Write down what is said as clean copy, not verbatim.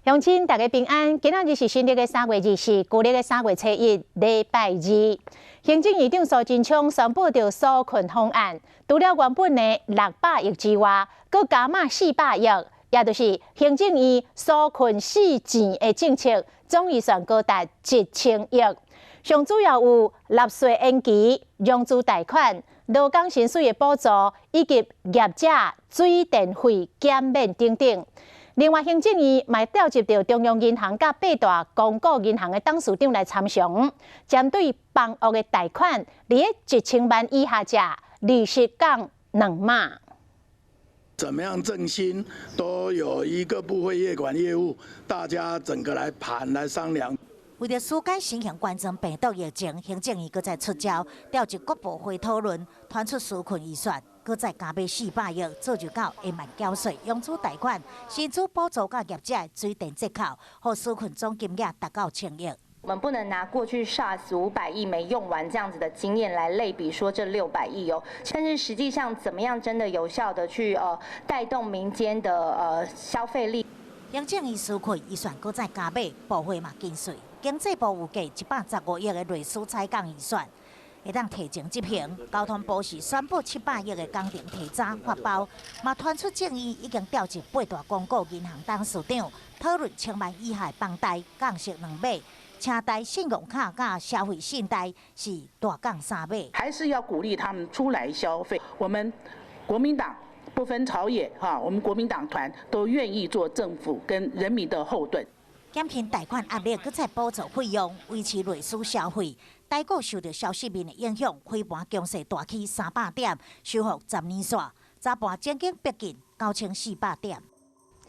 乡亲，大家平安。今仔日是新历的3月24，旧历的3月初1，礼拜二。行政院长苏贞昌宣布着纾困方案，除了原本的600亿之外，佮加码400亿，也就是行政院纾困4钱的政策，总预算高达1000亿。上主要有纳税延期、融资贷款、劳工薪水的补助，以及业者水电费减免等等。另外，行政院嘛调集到中央银行甲8大公股银行的董事长来参详，针对房屋的贷款，伫1000万以下者，利息降2码。怎么样振兴，都有一个部会业管业务，大家整个来盘来商量。为了疏解新型冠状病毒疫情，行政院搁再出招，调集各部会讨论，传出纾困预算。搁再加码400亿，做就到会慢缴税、融资贷款、薪资补助甲业者水电折扣，互纾困总金额达到1000亿。我们不能拿过去 SARS 500亿没用完这样子的经验来类比，说这600亿哦。但是实际上，怎么样真的有效的去带动民间的消费力？行政院纾困预算搁再加码，部会嘛减税。经济部有计115亿的类似采购预算。会当提前执行，交通部是宣布700亿的工程提早发包，嘛传出建议已经调集8大公股银行董事长讨论1000万以下的房贷降息2码，车贷、信用卡甲消费信贷是大降3码。还是要鼓励他们出来消费。我们国民党不分朝野我们国民党团都愿意做政府跟人民的后盾。减轻贷款压力，搁再补助费用，维持类似消费。台股受到消息面的影响，开盘强势大起300点，收复10年线。早盘曾经逼近9400点。